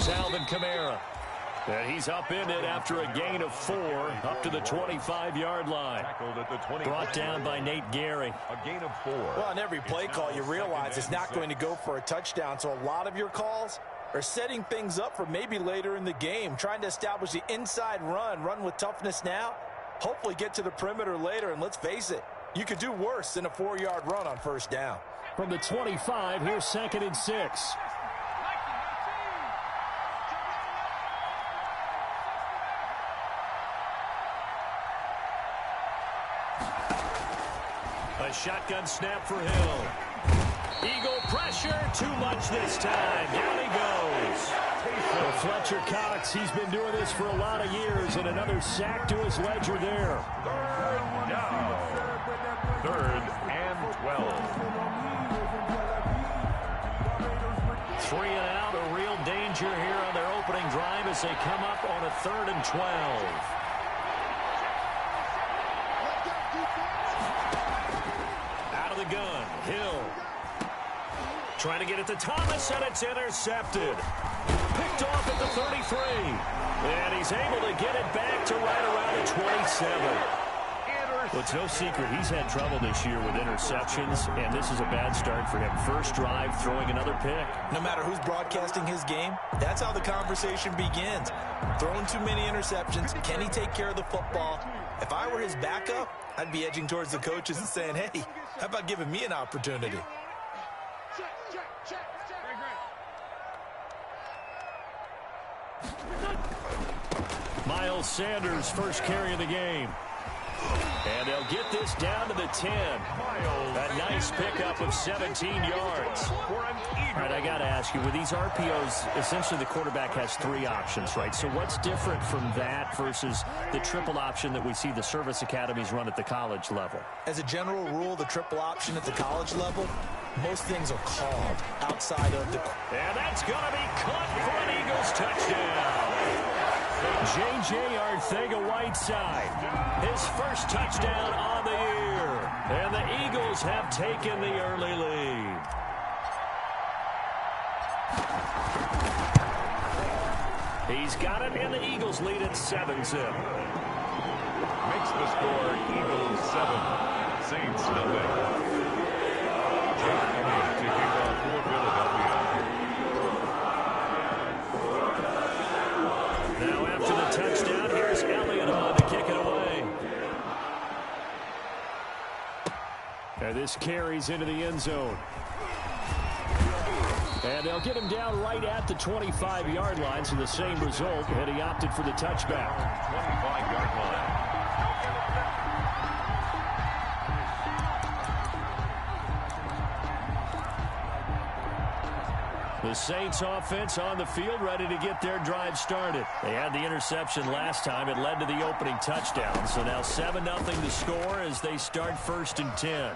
Here's Alvin Kamara. And he's upended after a gain of 4 up to the 25-yard line. Brought down by Nate Gary. A gain of 4. Well, on every play call, you realize it's not going to go for a touchdown. So a lot of your calls are setting things up for maybe later in the game, trying to establish the inside run with toughness now, hopefully get to the perimeter later. And let's face it, you could do worse than a 4-yard run on first down. From the 25, here's 2nd and 6. A shotgun snap for Hill. Eagle pressure, too much this time. Down he goes. Well, Fletcher Cox, he's been doing this for a lot of years, and another sack to his ledger there. 3rd and 12. 3 and out, a real danger here on their opening drive as they come up on a 3rd and 12. The gun. Hill trying to get it to Thomas, and it's intercepted. Picked off at the 33. And he's able to get it back to right around the 27. Well, it's no secret he's had trouble this year with interceptions, and this is a bad start for him. First drive, throwing another pick. No matter who's broadcasting his game, that's how the conversation begins. Throwing too many interceptions. Can he take care of the football? If I were his backup, I'd be edging towards the coaches and saying, hey, how about giving me an opportunity? Miles Sanders, first carry of the game. And they'll get this down to the 10. A nice pickup of 17 yards. All right, I got to ask you, with these RPOs, essentially the quarterback has 3 options, right? So what's different from that versus the triple option that we see the service academies run at the college level? As a general rule, the triple option at the college level, most things are called outside of the... And that's going to be caught for an Eagles touchdown. J.J. Arcega-Whiteside, his first touchdown on the year. And the Eagles have taken the early lead. He's got it, and the Eagles lead at 7-zip. Makes the score Eagles 7, Saints nothing. To kick off for Philadelphia. Now after the touchdown, here's Elliott on to kick it away. And this carries into the end zone. And they'll get him down right at the 25-yard line, so the same result, and he opted for the touchback. 25-yard line. The Saints offense on the field, ready to get their drive started. They had the interception last time. It led to the opening touchdown. So now 7-0 to score as they start 1st and 10.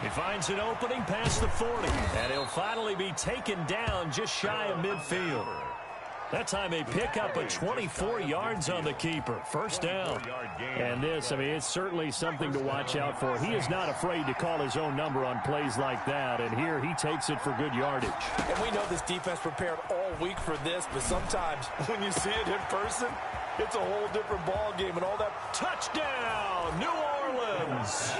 He finds an opening past the 40, and he'll finally be taken down just shy of midfield. That time they pick up a 24 yards on the keeper. First down. And this, I mean, it's certainly something to watch out for. He is not afraid to call his own number on plays like that, and here he takes it for good yardage. And we know this defense prepared all week for this, but sometimes when you see it in person, it's a whole different ball game and all that. Touchdown, New Orleans.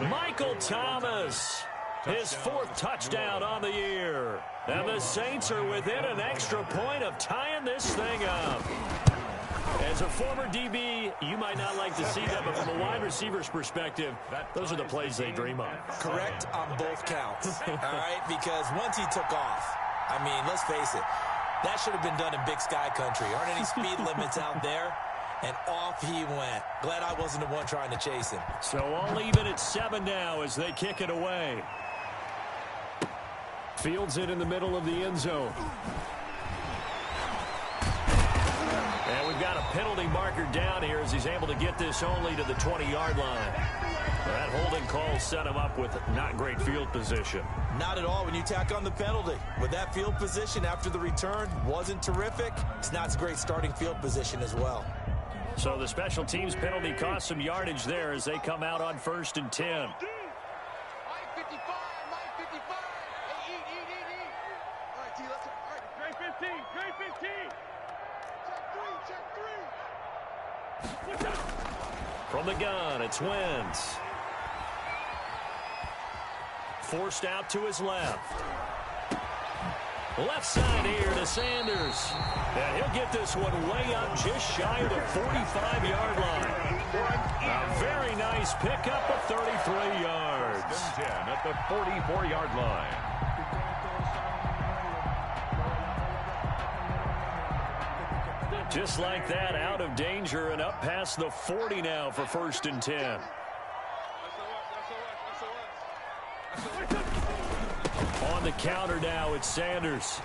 Michael Thomas, his 4th touchdown on the year. And the Saints are within an extra point of tying this thing up. As a former DB, you might not like to see that, but from a wide receiver's perspective, those are the plays they dream of. Correct on both counts, all right? Because once he took off, I mean, let's face it, that should have been done in Big Sky Country. Aren't any speed limits out there? And off he went. Glad I wasn't the one trying to chase him. So all even at 7 now as they kick it away. Fields it in the middle of the end zone. And we've got a penalty marker down here as he's able to get this only to the 20-yard line. That holding call set him up with not great field position. Not at all when you tack on the penalty. With that field position after the return wasn't terrific, it's not a great starting field position as well. So the special teams penalty cost some yardage there as they come out on 1st and 10. From the gun, it's Wentz. Forced out to his left. Left side here to Sanders. And he'll get this one way up just shy of the 45-yard line. A very nice pickup of 33 yards. 10 at the 44-yard line. Just like that, out of danger and up past the 40 now for 1st and 10. On the counter now, it's Sanders.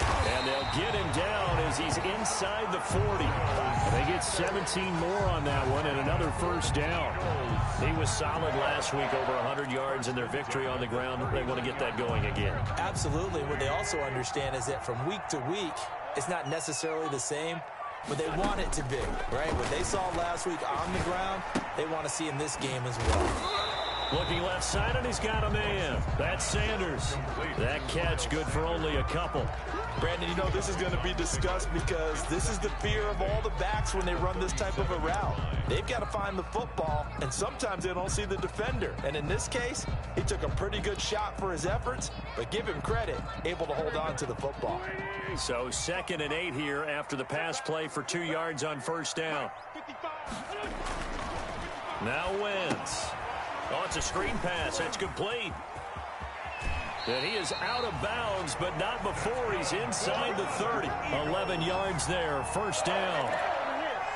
And they'll get him down as he's inside the 40. They get 17 more on that one and another 1st down. He was solid last week, over 100 yards in their victory on the ground. They want to get that going again. Absolutely. What they also understand is that from week to week, it's not necessarily the same, but they want it to be, right? What they saw last week on the ground, they want to see in this game as well. Looking left side, and he's got a man. That's Sanders. That catch good for only a couple. Brandon, you know, this is going to be discussed because this is the fear of all the backs when they run this type of a route. They've got to find the football, and sometimes they don't see the defender. And in this case, he took a pretty good shot for his efforts, but give him credit, able to hold on to the football. So 2nd and 8 here after the pass play for 2 yards on 1st down. Now Wentz. Oh, it's a screen pass. That's complete. And he is out of bounds, but not before he's inside the 30. 11 yards there, 1st down.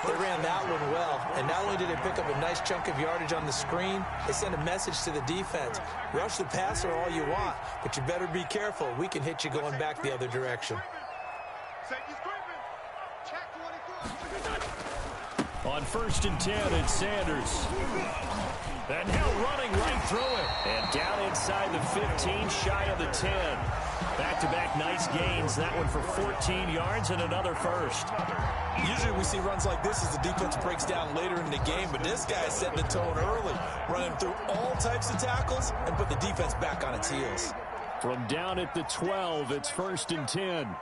They ran that one well, and not only did they pick up a nice chunk of yardage on the screen, they sent a message to the defense. Rush the passer all you want, but you better be careful. We can hit you going back the other direction. On 1st and 10, it's Sanders. And now running right through it. And down inside the 15, shy of the 10. Back-to-back nice gains. That one for 14 yards and another 1st. Usually we see runs like this as the defense breaks down later in the game, but this guy is setting the tone early, running through all types of tackles and put the defense back on its heels. From down at the 12, it's 1st and 10.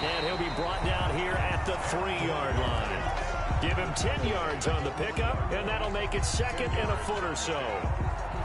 And he'll be brought down here at the 3-yard line. Give him 10 yards on the pickup, and that'll make it 2nd and a foot or so.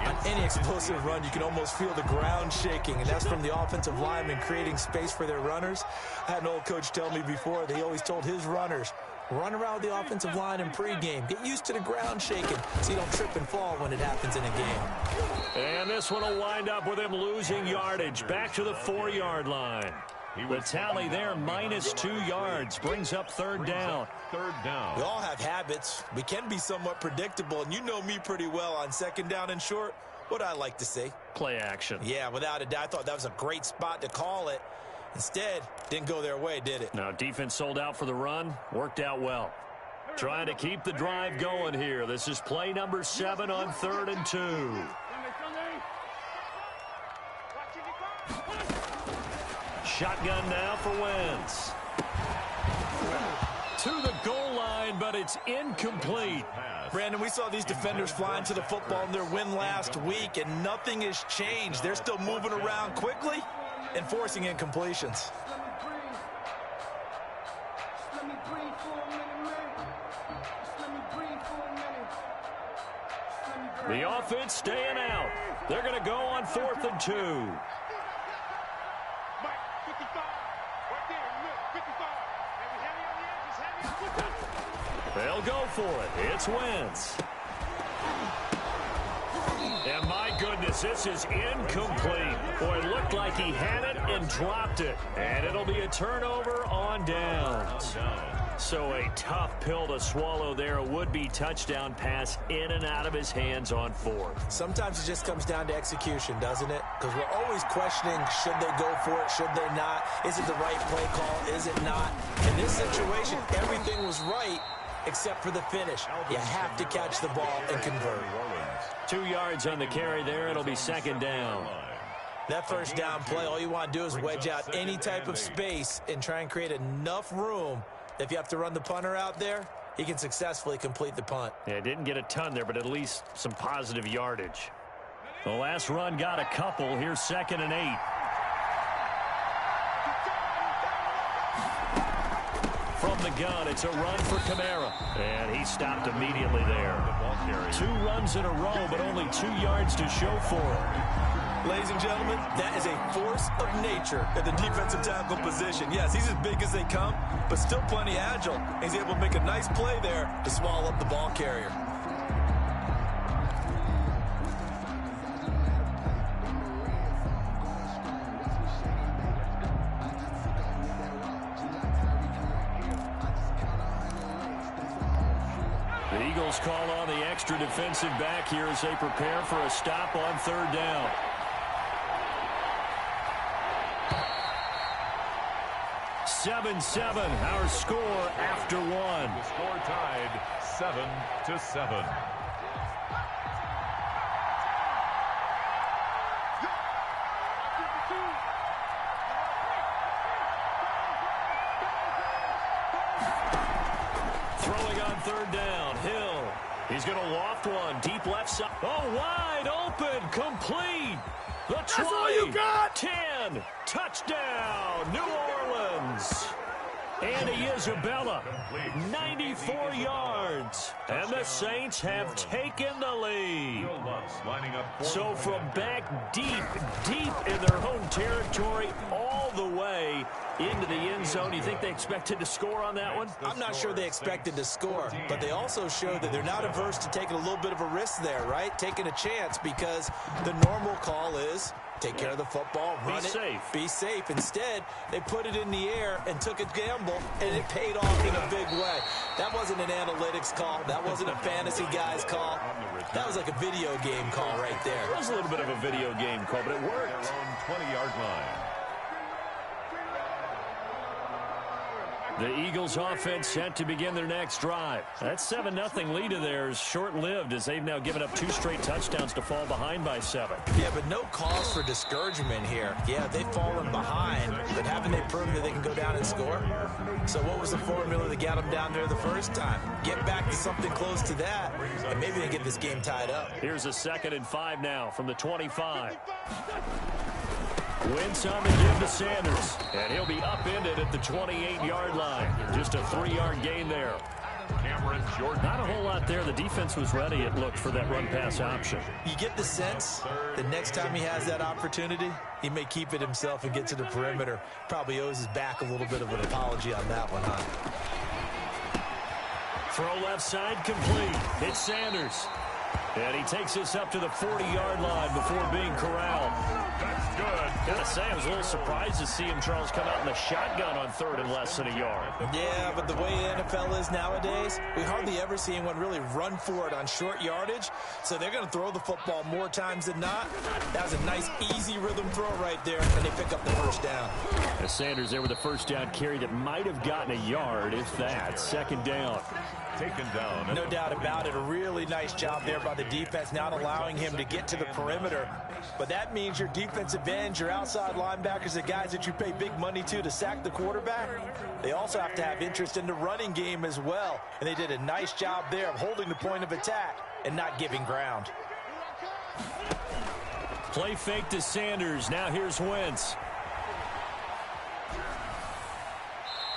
On any explosive run, you can almost feel the ground shaking, and that's from the offensive linemen creating space for their runners. I had an old coach tell me before, they always told his runners, run around the offensive line in pregame. Get used to the ground shaking so you don't trip and fall when it happens in a game. And this one will wind up with him losing yardage back to the 4-yard line. The tally there, -2 yards, brings up 3rd down. 3rd down. We all have habits. We can be somewhat predictable, and you know me pretty well on 2nd down and short. What I like to say? Play action. Yeah, without a doubt. I thought that was a great spot to call it. Instead, didn't go their way, did it? Now, defense sold out for the run. Worked out well. Trying to keep the drive going here. This is play number 7 on 3rd and 2. Shotgun now for Wentz. To the goal line, but it's incomplete. Brandon, we saw these defenders flying to the football in their win last week, and nothing has changed. They're still moving around quickly and forcing incompletions. The offense staying out. They're going to go on 4th and 2. They'll go for it. It's Wentz. And my goodness, this is incomplete. Boy, it looked like he had it and dropped it. And it'll be a turnover on downs. So a tough pill to swallow there. A would-be touchdown pass in and out of his hands on 4th. Sometimes it just comes down to execution, doesn't it? Because we're always questioning, should they go for it, should they not? Is it the right play call, is it not? In this situation, everything was right except for the finish. You have to catch the ball and convert. 2 yards on the carry there. It'll be 2nd down. That 1st down play, all you want to do is wedge out any type of space and try and create enough room If you have to run the punter out there, he can successfully complete the punt. Yeah, didn't get a ton there, but at least some positive yardage. The last run got a couple. Here's 2nd and 8. From the gun, it's a run for Kamara. And he stopped immediately there. 2 runs in a row, but only 2 yards to show for it. Ladies and gentlemen, that is a force of nature at the defensive tackle position. Yes, he's as big as they come, but still plenty agile. He's able to make a nice play there to swallow up the ball carrier. The Eagles call on the extra defensive back here as they prepare for a stop on 3rd down. Seven, our score after 1. The score tied 7-7. Throwing on 3rd down, Hill. He's going to loft one, deep left side. Oh, wide open, complete. The 20, That's all you got. 10, touchdown, New Orleans. Andy Isabella, 94 yards. And the Saints have taken the lead. So from back deep in their own territory, all the way into the end zone, you think they expected to score on that one? I'm not sure they expected to score, but they also showed that they're not averse to taking a little bit of a risk there, right? Taking a chance, because the normal call is take care of the football, run it, be safe. Instead, they put it in the air and took a gamble, and it paid off in a big way. That wasn't an analytics call. That wasn't a fantasy guy's call. That was like a video game call right there. It was a little bit of a video game call, but it worked. 20-yard line. The Eagles offense set to begin their next drive. That 7-0 lead of theirs short-lived as they've now given up 2 straight touchdowns to fall behind by 7. Yeah, but no cause for discouragement here. Yeah, they've fallen behind, but haven't they proven that they can go down and score? So what was the formula that got them down there the first time? Get back to something close to that, and maybe they get this game tied up. Here's a 2nd and 5 now from the 25. Wentz on the give to Sanders, and he'll be upended at the 28-yard line. Just a 3-yard gain there. Not a whole lot there. The defense was ready, it looked, for that run-pass option. You get the sense that next time he has that opportunity, he may keep it himself and get to the perimeter. Probably owes his back a little bit of an apology on that one, huh? Throw left side complete. It's Sanders. And he takes us up to the 40-yard line before being corralled. That's good. Gotta say, I was a little surprised to see him, Charles, come out in the shotgun on 3rd and less than a yard. Yeah, but the way the NFL is nowadays, we hardly ever see anyone really run for it on short yardage. So they're going to throw the football more times than not. That was a nice, easy rhythm throw right there, and they pick up the first down. As Sanders there with a first down carry that might have gotten a yard, if that. 2nd down. Taken down. No doubt about it. A really nice job there by the defense, not allowing him to get to the perimeter. But that means your defensive ends, your outside linebackers, the guys that you pay big money to sack the quarterback, they also have to have interest in the running game as well. And they did a nice job there of holding the point of attack and not giving ground. Play fake to Sanders. Now here's Wentz.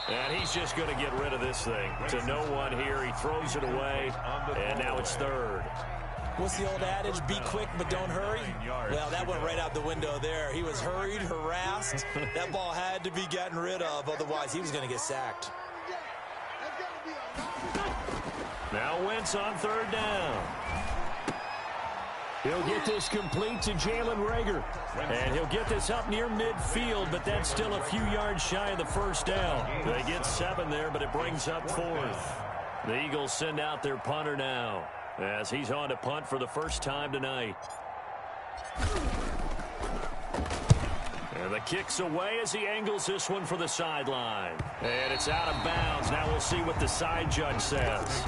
And he's just going to get rid of this thing. To no one here. He throws it away. And now it's 3rd. What's the old adage? Be quick, but don't hurry. Well, that went right out the window there. He was hurried, harassed. That ball had to be gotten rid of. Otherwise, he was going to get sacked. Now Wentz on 3rd down. He'll get this complete to Jalen Reagor. And he'll get this up near midfield, but that's still a few yards shy of the first down. They get 7 there, but it brings up 4th. The Eagles send out their punter now as he's on to punt for the first time tonight. And the kick's away as he angles this one for the sideline. And it's out of bounds. Now we'll see what the side judge says.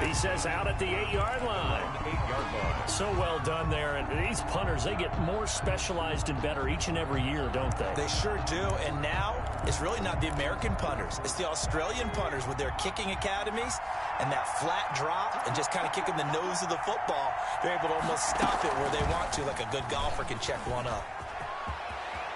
He says out at the 8-yard line. So well done there. And these punters, they get more specialized and better each and every year, don't they? They sure do. And now it's really not the American punters. It's the Australian punters with their kicking academies and that flat drop and just kind of kicking the nose of the football. They're able to almost stop it where they want to, like a good golfer can check one up.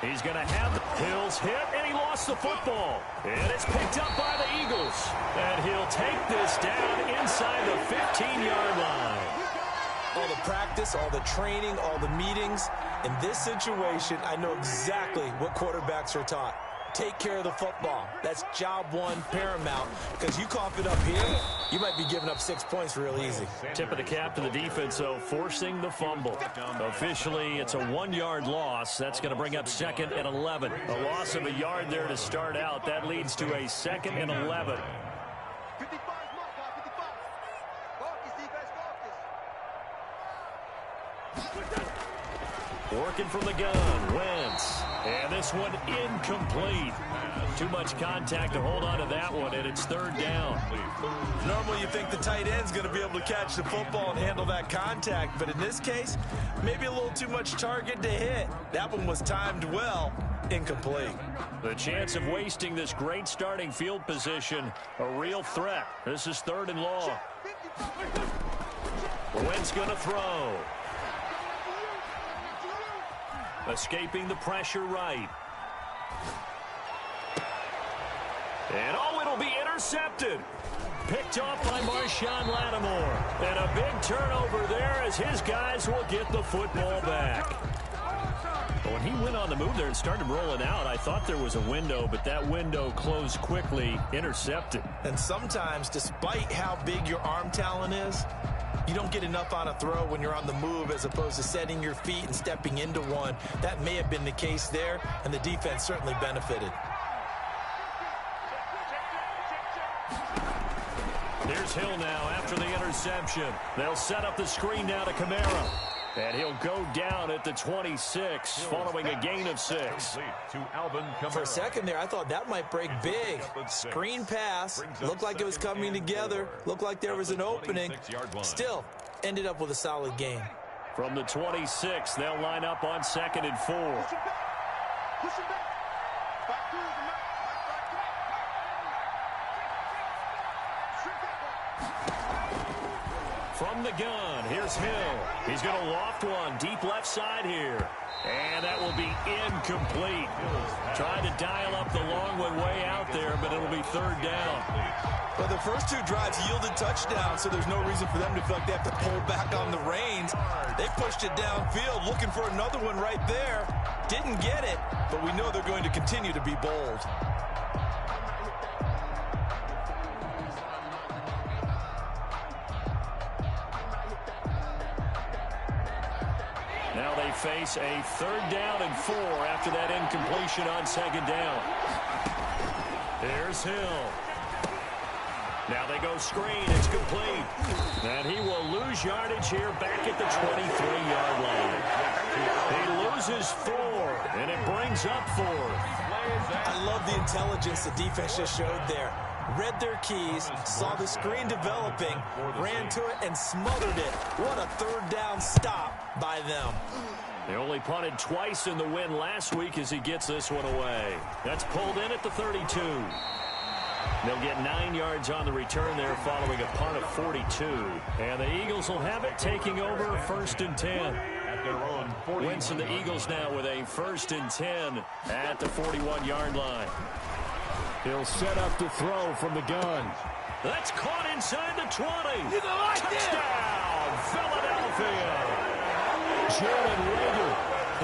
He's going to have the Hills hit, and he lost the football. And it's picked up by the Eagles. And he'll take this down inside the 15-yard line. All the practice, all the training, all the meetings. In this situation, I know exactly what quarterbacks are taught. Take care of the football. That's job one, paramount. Because you cough it up here, you might be giving up 6 points real easy. Tip of the cap to the defense, though, forcing the fumble. Officially, it's a 1-yard loss. That's going to bring up 2nd and 11. A loss of a yard there to start out. That leads to a 2nd and 11. Working from the gun, Wentz. And this one incomplete. Too much contact to hold on to that one, and it's 3rd down. Normally you think the tight end's going to be able to catch the football and handle that contact, but in this case, maybe a little too much target to hit. That one was timed well, incomplete. The chance of wasting this great starting field position, a real threat. This is 3rd and long. Wentz going to throw. Escaping the pressure right. And it'll be intercepted. Picked off by Marshawn Lattimore. And a big turnover there as his guys will get the football back. When he went on the move there and started rolling out, I thought there was a window, but that window closed quickly, intercepted. And sometimes, despite how big your arm talent is, you don't get enough on a throw when you're on the move as opposed to setting your feet and stepping into one. That may have been the case there, and the defense certainly benefited. Here's Hill now after the interception. They'll set up the screen now to Kamara. And he'll go down at the 26 following a gain of 6. For a second there, I thought that might break big. Screen pass. Looked like it was coming together. Looked like there was an opening. Still, ended up with a solid gain. From the 26, they'll line up on 2nd and 4. From the gun, here's Hill. He's going to loft one deep left side here. And that will be incomplete. Trying to dial up the long one way out there, but it'll be 3rd down. Well, the first 2 drives yielded touchdowns, so there's no reason for them to feel like they have to pull back on the reins. They pushed it downfield, looking for another one right there. Didn't get it, but we know they're going to continue to be bold. Now they face a 3rd down and 4 after that incompletion on 2nd down. Here's Hill. Now they go screen. It's complete. And he will lose yardage here back at the 23-yard line. He loses 4, and it brings up 4. I love the intelligence the defense just showed there. Read their keys, saw the screen developing, ran to it, and smothered it. What a 3rd down stop by them. They only punted twice in the win last week as he gets this one away. That's pulled in at the 32. They'll get 9 yards on the return there following a punt of 42. And the Eagles will have it taking over 1st and 10. Wentz and the Eagles now with a 1st and 10 at the 41-yard line. He'll set up to throw from the gun. That's caught inside the 20. Touchdown, Philadelphia. Jalen Reagor,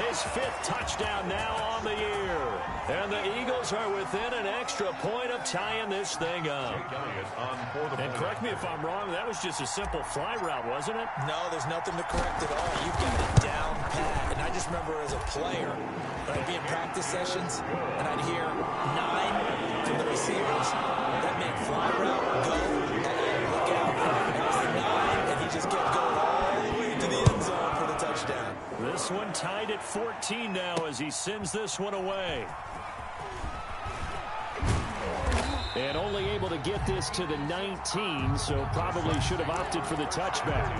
his 5th touchdown now on the year. And the Eagles are within an extra point of tying this thing up. And correct me if I'm wrong, that was just a simple fly route, wasn't it? No, there's nothing to correct at all. You've got it down pat. And I just remember as a player, I'd be in practice sessions, and I'd hear 9 from the receivers. That meant fly route, go, look out. That was the 9, and he just kept going all the way to the end zone for the touchdown. This this one tied at 14 now as he sends this one away. And only able to get this to the 19, so probably should have opted for the touchback.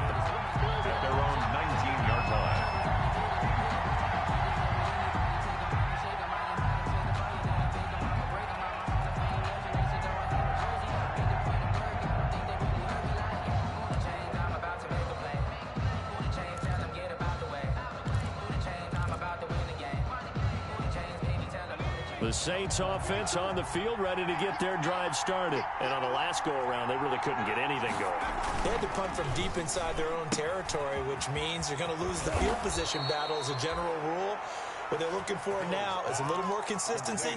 At their own 19-yard line. The Saints offense on the field, ready to get their drive started. And on the last go-around, they really couldn't get anything going. They had to punt from deep inside their own territory, which means you're going to lose the field position battle as a general rule. What they're looking for now is a little more consistency,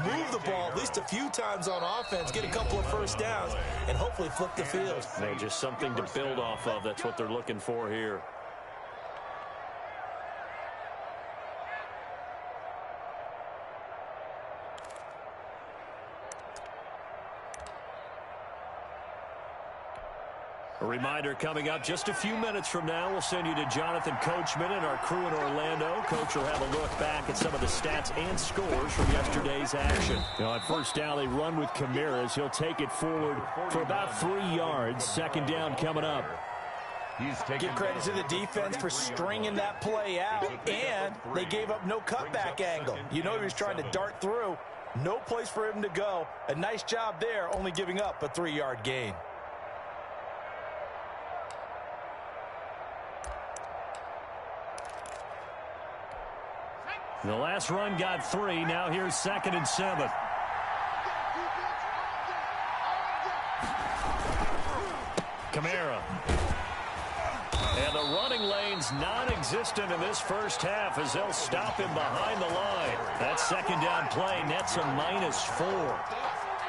move the ball at least a few times on offense, get a couple of first downs, and hopefully flip the field. And just something to build off of. That's what they're looking for here. A reminder coming up just a few minutes from now. We'll send you to Jonathan Coachman and our crew in Orlando. Coach will have a look back at some of the stats and scores from yesterday's action. On first down, they run with Kamara. He'll take it forward for about 3 yards. Second down coming up. Give credit to the defense for stringing that play out, and they gave up no cutback angle. You know he was trying to dart through. No place for him to go. A nice job there, only giving up a 3-yard gain. The last run got 3. Now here's 2nd and 7. Kamara. And the running lane's non-existent in this first half as they'll stop him behind the line. That second down play nets a -4.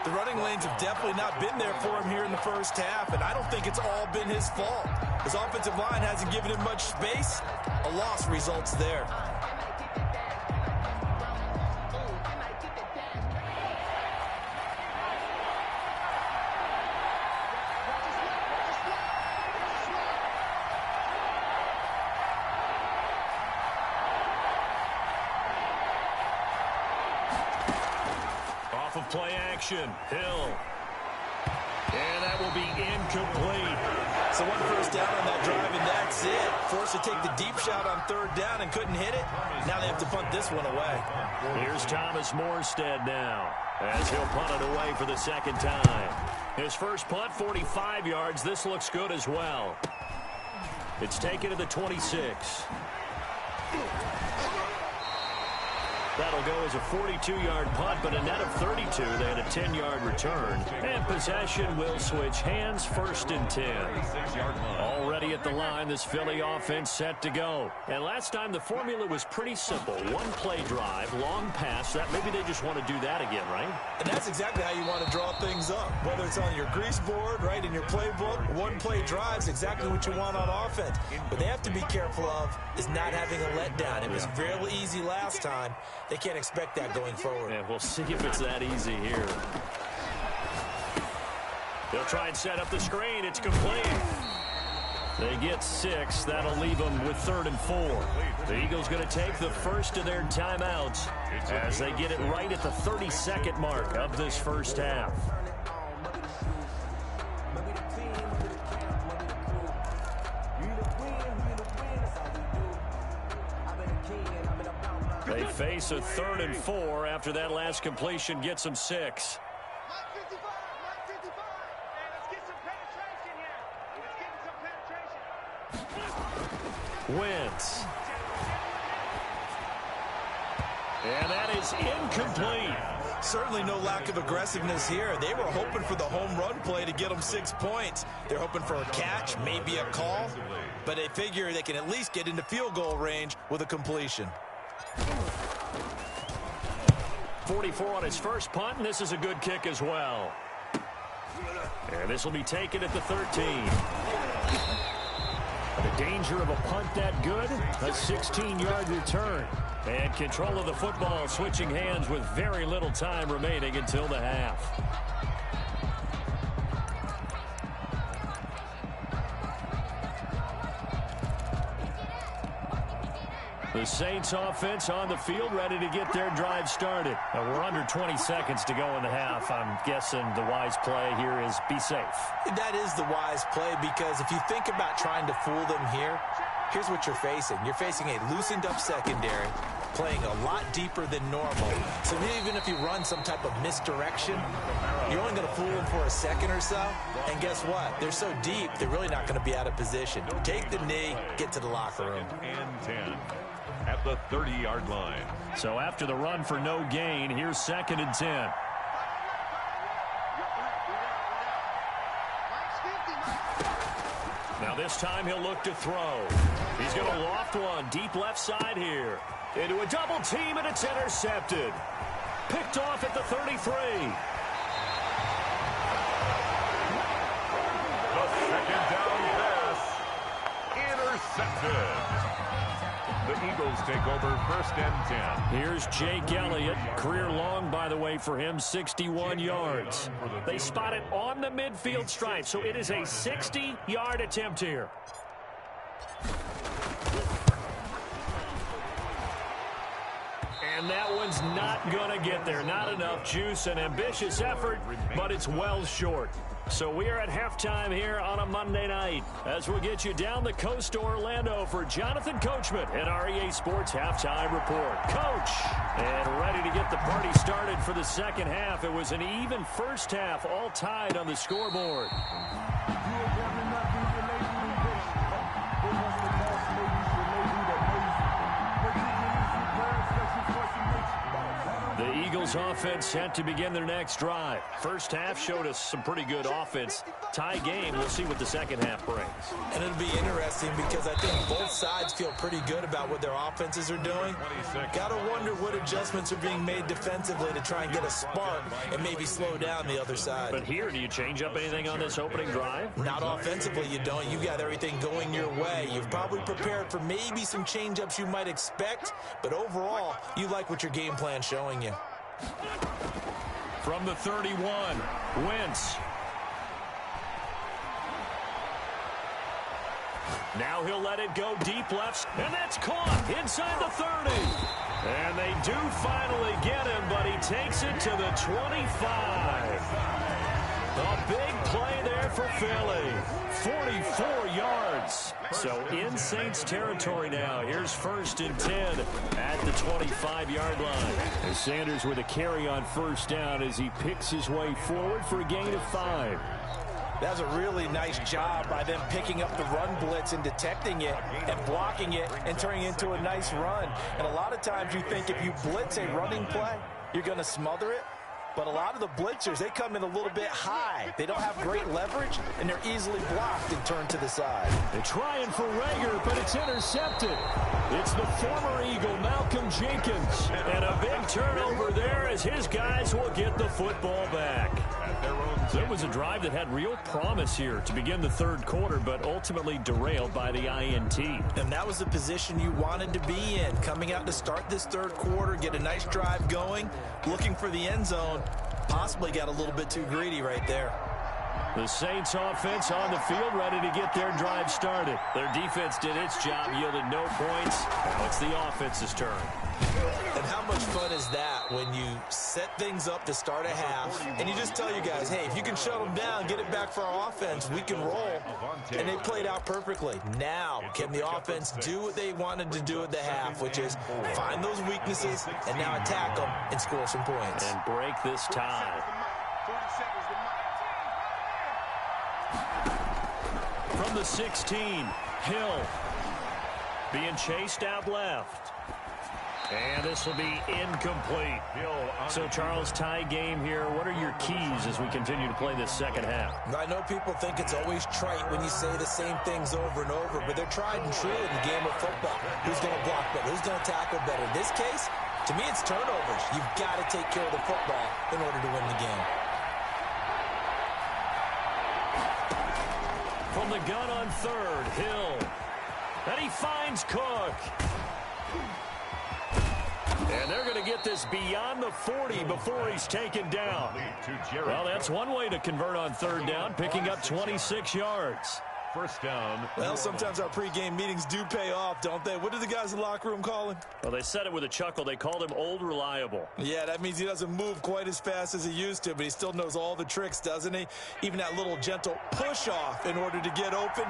The running lanes have definitely not been there for him here in the first half, and I don't think it's all been his fault. His offensive line hasn't given him much space. A loss results there. Of play action, Hill. And that will be incomplete. So 1 first down on that drive, and that's it. Forced to take the deep shot on 3rd down and couldn't hit it. Now they have to punt this one away. Here's Thomas Morstead now as he'll punt it away for the 2nd time. His first punt, 45 yards. This looks good as well. It's taken to the 26. That'll go as a 42-yard punt, but a net of 32. They had a 10-yard return. And possession will switch hands, 1st and 10. Already at the line, this Philly offense set to go. And last time, the formula was pretty simple. 1-play drive, long pass. That maybe they just want to do that again, right? And that's exactly how you want to draw things up. Whether it's on your grease board, right, in your playbook, 1-play drives exactly what you want on offense. What they have to be careful of is not having a letdown. It was fairly easy last time. They can't expect that going forward. Yeah, we'll see if it's that easy here. They'll try and set up the screen. It's complete. They get 6. That'll leave them with 3rd and 4. The Eagles going to take the first of their timeouts as they get it right at the 32nd mark of this first half. They face a 3rd and 4 after that last completion gets them 6. Wentz. And that is incomplete. Certainly no lack of aggressiveness here. They were hoping for the home run play to get them 6 points. They're hoping for a catch, maybe a call, but they figure they can at least get into field goal range with a completion. 44 on his first punt, and this is a good kick as well. And this will be taken at the 13. The danger of a punt that good, a 16-yard return. And control of the football switching hands with very little time remaining until the half. The Saints offense on the field, ready to get their drive started. We're under 20 seconds to go in the half. I'm guessing the wise play here is be safe. That is the wise play, because if you think about trying to fool them here, here's what you're facing. You're facing a loosened up secondary, playing a lot deeper than normal. So even if you run some type of misdirection, you're only going to fool them for a second or so. And guess what? They're so deep, they're really not going to be out of position. Take the knee, get to the locker room. And 10 at the 30-yard line. So after the run for no gain, here's 2nd and 10. Now this time he'll look to throw. He's going to loft one deep left side here. Into a double team, and it's intercepted. Picked off at the 33. The second down pass intercepted. The Eagles take over 1st and 10. Here's Jake Elliott. Career long, by the way, for him, 61 yards. They spot it on the midfield stripe, so it is a 60-yard attempt here. And that one's not going to get there. Not enough juice. An ambitious effort, but it's well short. So we are at halftime here on a Monday night as we'll get you down the coast to Orlando for Jonathan Coachman at our EA Sports Halftime Report. Coach, and ready to get the party started for the second half. It was an even first half, all tied on the scoreboard. The Eagles offense set to begin their next drive. First half showed us some pretty good offense. Tie game, we'll see what the second half brings. And it'll be interesting because I think both sides feel pretty good about what their offenses are doing. Got to wonder what adjustments are being made defensively to try and get a spark and maybe slow down the other side. But here, do you change up anything on this opening drive? Not offensively, you don't. You got everything going your way. You've probably prepared for maybe some change-ups you might expect, but overall, you like what your game plan's showing you. From the 31, Wentz. Now he'll let it go deep left, and that's caught inside the 30. And they do finally get him, but he takes it to the 25. A big play there for Philly. 44 yards. So in Saints territory now. Here's 1st and 10 at the 25-yard line. And Sanders with a carry on first down as he picks his way forward for a gain of 5. That was a really nice job by them picking up the run blitz and detecting it and blocking it and turning it into a nice run. And a lot of times you think if you blitz a running play, you're going to smother it. But a lot of the blitzers, they come in a little bit high. They don't have great leverage, and they're easily blocked and turned to the side. They're trying for Rager, but it's intercepted. It's the former Eagle, Malcolm Jenkins. And a big turnover there as his guys will get the football back. It was a drive that had real promise here to begin the third quarter, but ultimately derailed by the INT. And that was the position you wanted to be in. Coming out to start this third quarter, get a nice drive going, looking for the end zone. Possibly got a little bit too greedy right there. The Saints offense on the field, ready to get their drive started. Their defense did its job, yielded no points. Now it's the offense's turn. And how much fun is that when you set things up to start a half and you just tell your guys, hey, if you can shut them down, get it back for our offense, we can roll. And they played out perfectly. Now, can the offense do what they wanted to do at the half, which is find those weaknesses and now attack them and score some points. And break this tie. From the 16, Hill being chased out left. And this will be incomplete. So, Charles, tie game here. What are your keys as we continue to play this second half? I know people think it's always trite when you say the same things over and over, but they're tried and true in the game of football. Who's going to block better? Who's going to tackle better? In this case, to me, it's turnovers. You've got to take care of the football in order to win the game. From the gun on third, Hill. And he finds Cook. And they're going to get this beyond the 40 before he's taken down. Well, that's one way to convert on third down, picking up 26 yards. First down. Well, sometimes our pregame meetings do pay off, don't they? What did the guys in the locker room call him? Well, they said it with a chuckle. They called him Old Reliable. Yeah, that means he doesn't move quite as fast as he used to, but he still knows all the tricks, doesn't he? Even that little gentle push-off in order to get open,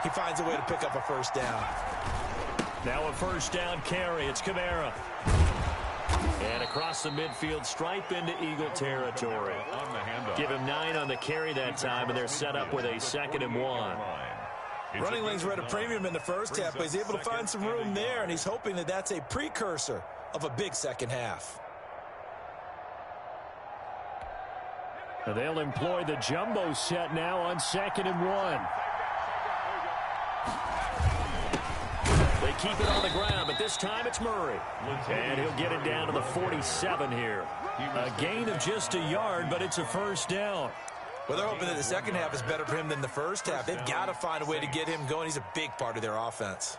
he finds a way to pick up a first down. Now a first down carry. It's Kamara. And across the midfield stripe into Eagle territory. Give him 9 on the carry that time, and they're set up with a 2nd and 1. Running lanes were at a premium in the first half, but he's able to find some room there, and he's hoping that that's a precursor of a big second half. They'll employ the jumbo set now on 2nd and 1. They keep it on the ground, but this time it's Murray. And he'll get it down to the 47 here. A gain of just a yard, but it's a first down. Well, they're hoping that the second half is better for him than the first half. They've got to find a way to get him going. He's a big part of their offense.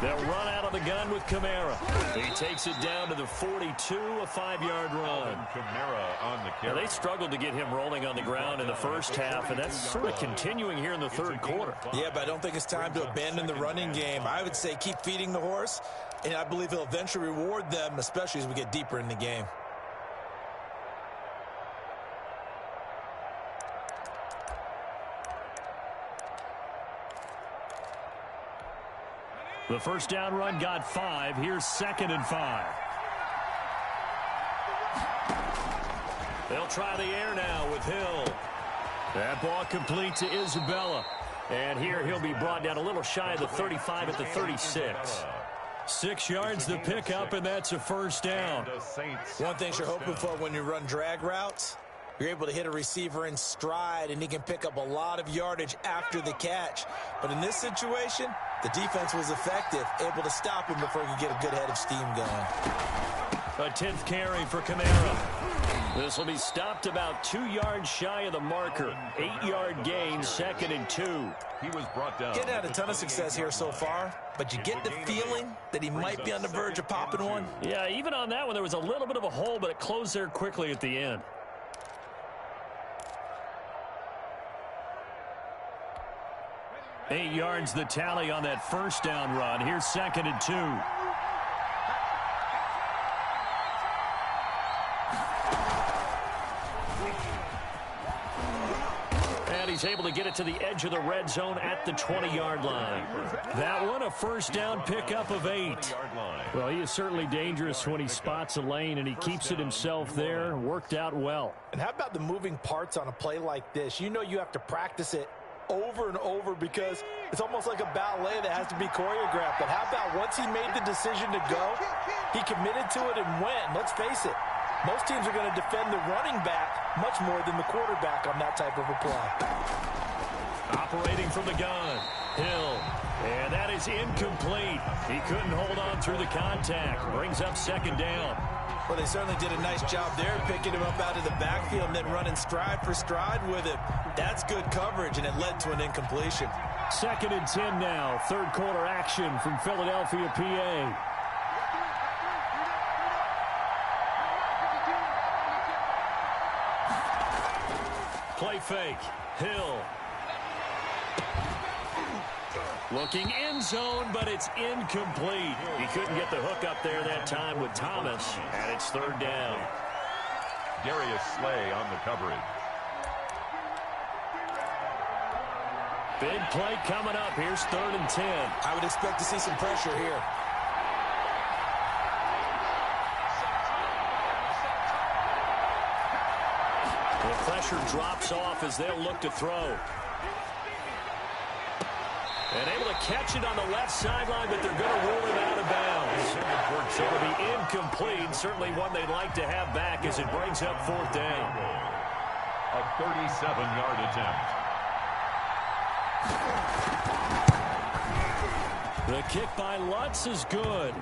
They'll run out of the gun with Kamara. He takes it down to the 42, a 5-yard run. Kamara on the carry. Now, they struggled to get him rolling on the ground in the first half, and that's sort of continuing here in the third quarter. Yeah, but I don't think it's time to abandon the running game. I would say keep feeding the horse, and I believe he'll eventually reward them, especially as we get deeper in the game. The first down run got 5. Here's 2nd and 5. They'll try the air now with Hill. That ball complete to Isabella. And here he'll be brought down a little shy of the 35 at the 36. 6 yards the pickup, and that's a first down. One thing you're hoping for when you run drag routes, you're able to hit a receiver in stride, and he can pick up a lot of yardage after the catch. But in this situation, the defense was effective, able to stop him before he could get a good head of steam going. A 10th carry for Kamara. This will be stopped about 2 yards shy of the marker. 8-yard gain, 2nd and 2. He was brought down. Getting had a ton of success here so far, but you get the feeling that he might be on the verge of popping one. Yeah, even on that one, there was a little bit of a hole, but it closed there quickly at the end. Eight yards the tally on that first down run. Here's 2nd and 2. And he's able to get it to the edge of the red zone at the 20-yard line. That one, a first down pickup of 8. Well, he is certainly dangerous when he spots a lane, and he keeps it himself there. Worked out well. And how about the moving parts on a play like this? You know you have to practice it over and over because it's almost like a ballet that has to be choreographed. But how about once he made the decision to go, he committed to it and went. Let's face it, most teams are going to defend the running back much more than the quarterback on that type of a play. Operating from the gun, Hill. And that is incomplete. He couldn't hold on through the contact. Brings up 2nd down. Well, they certainly did a nice job there, picking him up out of the backfield and then running stride for stride with him. That's good coverage, and it led to an incompletion. 2nd and 10 now. Third quarter action from Philadelphia, PA. Play fake. Hill. Looking end zone, but it's incomplete. He couldn't get the hook up there that time with Thomas, and it's 3rd down. Darius Slay on the coverage. Big play coming up. Here's 3rd and 10. I would expect to see some pressure here. The pressure drops off as they'll look to throw. And able to catch it on the left sideline, but they're going to rule him out of bounds. So it'll be incomplete. Certainly one they'd like to have back as it brings up 4th down. A 37-yard attempt. The kick by Lutz is good.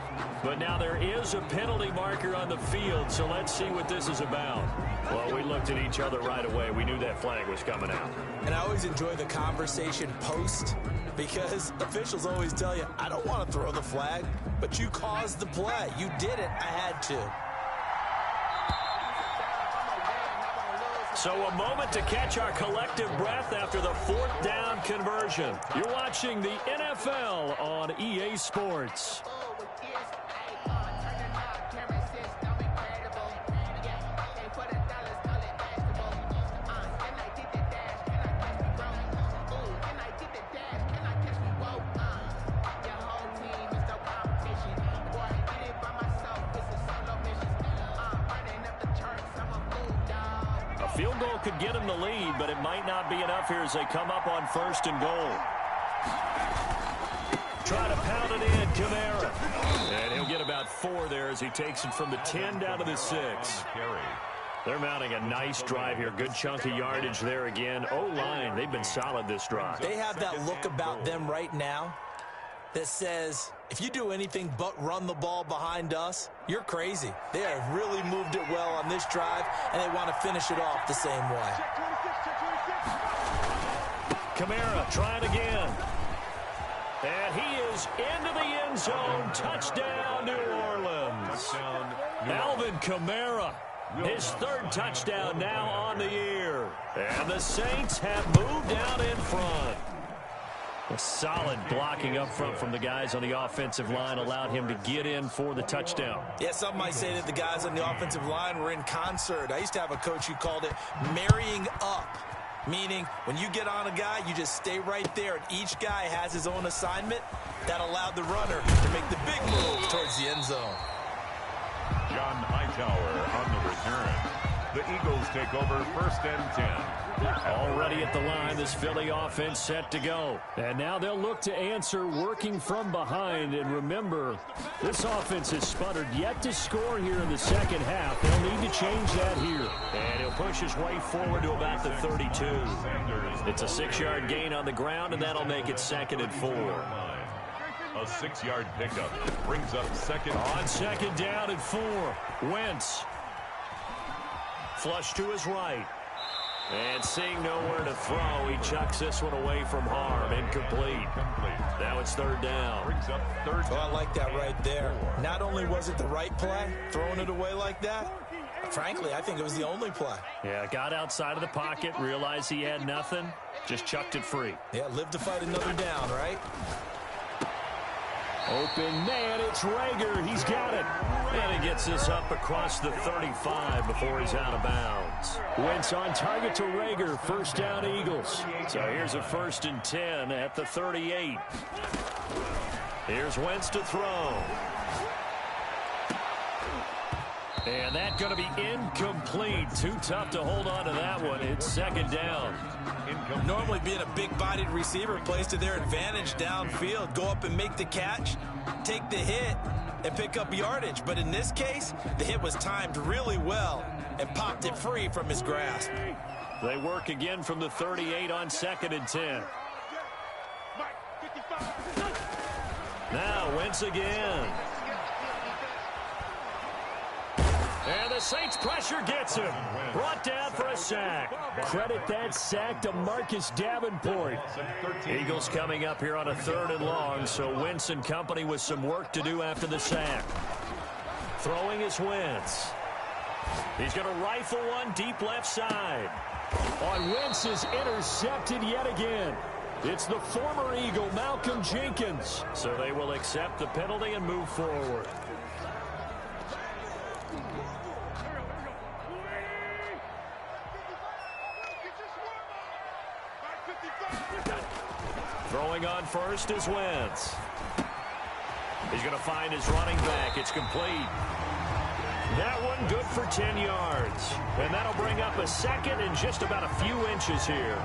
But now there is a penalty marker on the field, so let's see what this is about. Well, we looked at each other right away. We knew that flag was coming out. And I always enjoy the conversation post because officials always tell you, I don't want to throw the flag, but you caused the play. You did it. I had to. So a moment to catch our collective breath after the fourth down conversion. You're watching the NFL on EA Sports. Field goal could get him the lead, but it might not be enough here as they come up on 1st and goal. Try to pound it in, Kamara. And he'll get about 4 there as he takes it from the 10 down to the 6. They're mounting a nice drive here. Good chunk of yardage there again. O-line, they've been solid this drive. They have that look about them right now that says, if you do anything but run the ball behind us, you're crazy. They have really moved it well on this drive, and they want to finish it off the same way. Kamara trying again. And he is into the end zone. Touchdown, New Orleans. Alvin Kamara, his 3rd touchdown now on the year. And the Saints have moved out in front. A solid blocking up front from the guys on the offensive line allowed him to get in for the touchdown. Yeah, some might say that the guys on the offensive line were in concert. I used to have a coach who called it marrying up, meaning when you get on a guy, you just stay right there, and each guy has his own assignment. That allowed the runner to make the big move towards the end zone. John Hightower on the return. The Eagles take over 1st and 10. Already at the line, this Philly offense set to go. And now they'll look to answer working from behind. And remember, this offense has sputtered yet to score here in the second half. They'll need to change that here. And he'll push his way forward to about the 32. It's a 6-yard gain on the ground, and that'll make it 2nd and 4. A 6-yard pickup brings up 2nd. On 2nd down and 4. Wentz. Flush to his right. And seeing nowhere to throw, he chucks this one away from harm. Incomplete. Now it's 3rd down. Brings up 3rd down. I like that right there. Not only was it the right play, throwing it away like that, frankly, I think it was the only play. Yeah, got outside of the pocket, realized he had nothing, just chucked it free. Yeah, live to fight another down, right? Open man, it's Rager. He's got it. And he gets this up across the 35 before he's out of bounds. Wentz on target to Rager. 1st down, Eagles. So here's a 1st and 10 at the 38. Here's Wentz to throw. And that's going to be incomplete. Too tough to hold on to that one. It's 2nd down. Normally being a big-bodied receiver plays to their advantage downfield. Go up and make the catch, take the hit, and pick up yardage. But in this case, the hit was timed really well and popped it free from his grasp. They work again from the 38 on 2nd and 10. Now Wentz again. And the Saints pressure gets him. Brought down for a sack. Credit that sack to Marcus Davenport. Eagles coming up here on a 3rd and long, so Wentz and company with some work to do after the sack. Throwing is Wentz. He's going to rifle one deep left side. On Wentz is intercepted yet again. It's the former Eagle, Malcolm Jenkins. So they will accept the penalty and move forward. Throwing on 1st is Wentz. He's going to find his running back. It's complete. That one good for 10 yards. And that'll bring up a 2nd and just about a few inches here.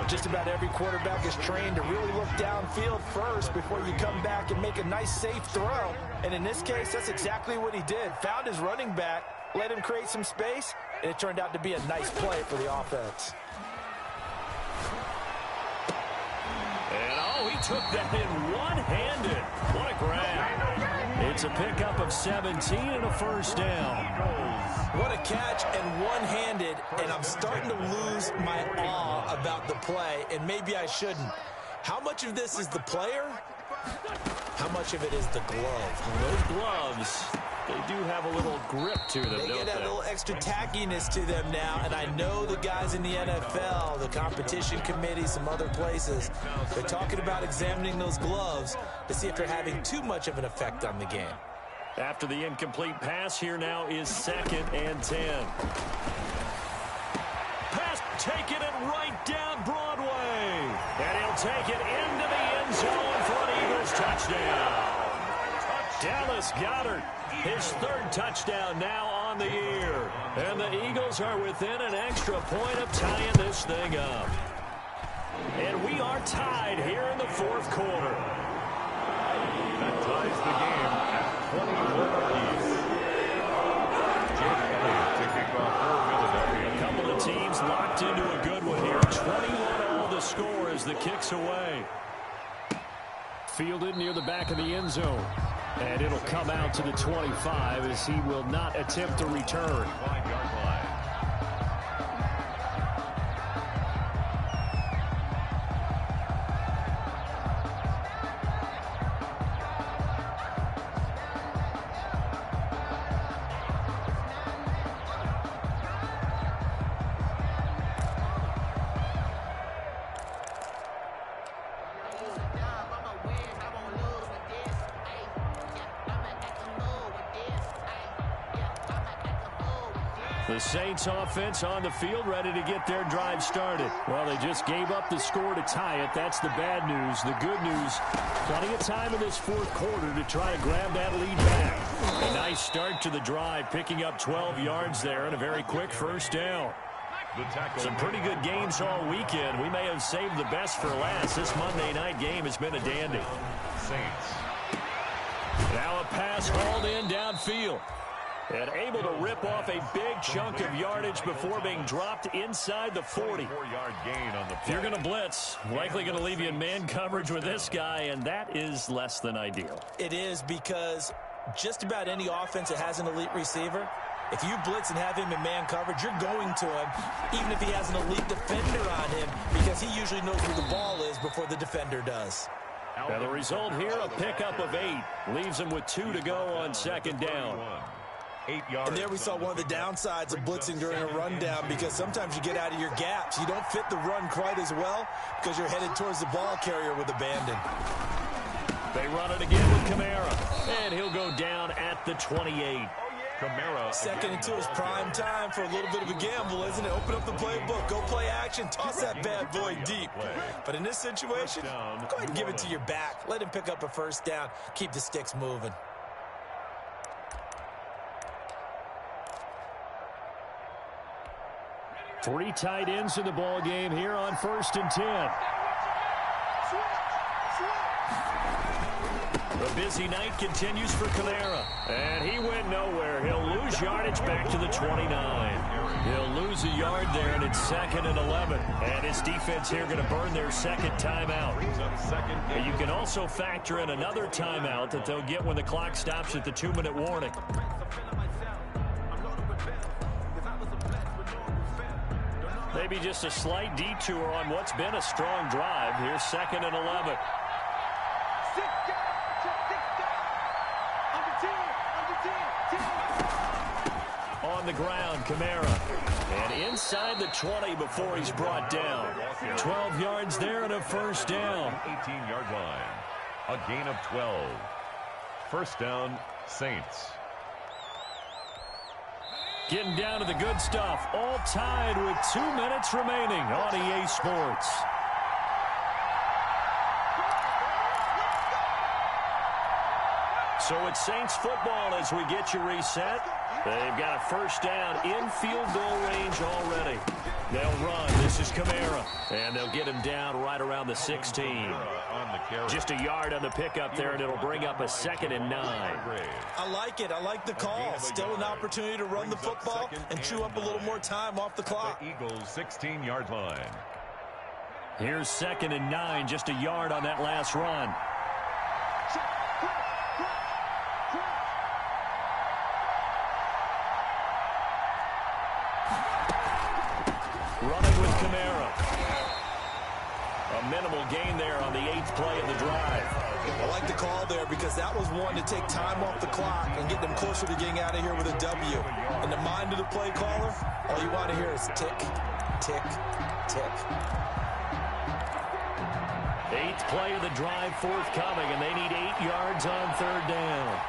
Just about every quarterback is trained to really look downfield first before you come back and make a nice, safe throw. And in this case, that's exactly what he did. Found his running back, let him create some space, and it turned out to be a nice play for the offense. And, oh, he took that in one-handed. What a grab. It's a pickup of 17 and a first down. What a catch and one-handed, and I'm starting to lose my awe about the play, and maybe I shouldn't. How much of this is the player? How much of it is the glove? Those gloves, they do have a little grip to them, They don't get they? a little extra tackiness to them now, and I know the guys in the NFL, the competition committee, some other places, they're talking about examining those gloves to see if they're having too much of an effect on the game. After the incomplete pass, here now is 2nd and 10. Pass taking it right down Broadway. And he'll take it into the end zone for an Eagles touchdown. Dallas Goedert, his 3rd touchdown now on the year. And the Eagles are within an extra point of tying this thing up. And we are tied here in the 4th quarter. That ties the game at 21 apiece. Jake Elliott to kick off for Philadelphia. A couple of teams locked into a good one here. 21-all the score as the kick's away. Fielded near the back of the end zone. And it'll come out to the 25 as he will not attempt to return. 5-yard line. The Saints offense on the field ready to get their drive started. Well, they just gave up the score to tie it. That's the bad news. The good news, plenty of time in this 4th quarter to try to grab that lead back. A nice start to the drive, picking up 12 yards there and a very quick first down. Some pretty good games all weekend. We may have saved the best for last. This Monday night game has been a dandy. Saints. Now a pass hauled in downfield. And able to rip off a big chunk of yardage before being dropped inside the 40. 4-yard gain on the play. If you're going to blitz, likely going to leave you in man coverage with this guy, and that is less than ideal. It is, because just about any offense that has an elite receiver, if you blitz and have him in man coverage, you're going to him, even if he has an elite defender on him, because he usually knows where the ball is before the defender does. Now the result here, a pickup of 8. Leaves him with 2 to go on 2nd down. 8 yards. And there we saw one of the downsides of blitzing during a rundown, because sometimes you get out of your gaps. You don't fit the run quite as well because you're headed towards the ball carrier with abandon. They run it again with Kamara, and he'll go down at the 28. Kamara. 2nd and 2 is prime time for a little bit of a gamble, isn't it? Open up the playbook, go play action, toss that bad boy deep. But in this situation, go ahead and give it to your back. Let him pick up a first down, keep the sticks moving. Three tight ends in the ball game here on 1st and 10. The busy night continues for Kamara. And he went nowhere. He'll lose yardage back to the 29. He'll lose a yard there, and it's 2nd and 11. And his defense here going to burn their 2nd timeout. And you can also factor in another timeout that they'll get when the clock stops at the 2-minute warning. Maybe just a slight detour on what's been a strong drive. Here's 2nd and 11. On the ground, Kamara. And inside the 20 before he's brought down. 12 yards there and a first down. 18-yard line. A gain of 12. First down, Saints. Getting down to the good stuff. All tied with 2 minutes remaining on EA Sports. So it's Saints football as we get you reset. They've got a first down in field goal range already. They'll run. This is Kamara. And they'll get him down right around the 16. Just a yard on the pickup there, and it'll bring up a 2nd and 9. I like it. I like the call. Still an opportunity to run the football and chew up a little more time off the clock. The Eagles' 16-yard line. Here's 2nd and 9, just a yard on that last run. Running with Kamara. A minimal gain there on the 8th play of the drive. I like the call there because that was one to take time off the clock and get them closer to getting out of here with a W. In the mind of the play caller, all you want to hear is tick, tick, tick. 8th play of the drive forthcoming, and they need 8 yards on 3rd down.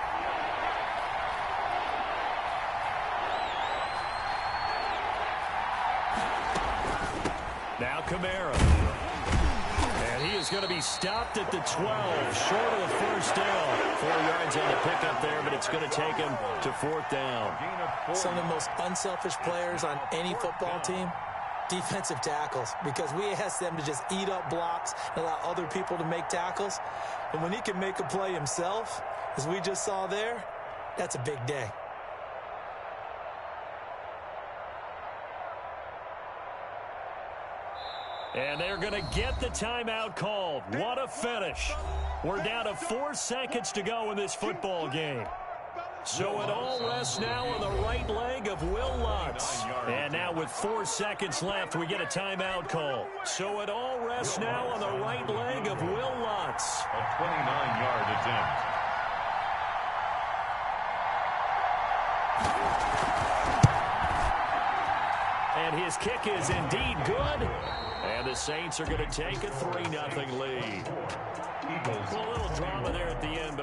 Now Kamara. And he is going to be stopped at the 12, short of the 1st down. 4 yards on the pickup there, but it's going to take him to 4th down. Some of the most unselfish players on any football team, defensive tackles, because we ask them to just eat up blocks and allow other people to make tackles. And when he can make a play himself, as we just saw there, that's a big day. And they're going to get the timeout called. What a finish. We're down to 4 seconds to go in this football game. So it all rests now on the right leg of Will Lutz. And now with 4 seconds left, we get a timeout call. So it all rests now on the right leg of Will Lutz. A 29-yard attempt. And his kick is indeed good. And the Saints are going to take a 3-0 lead. Eagles. Well, a little drama there at the end.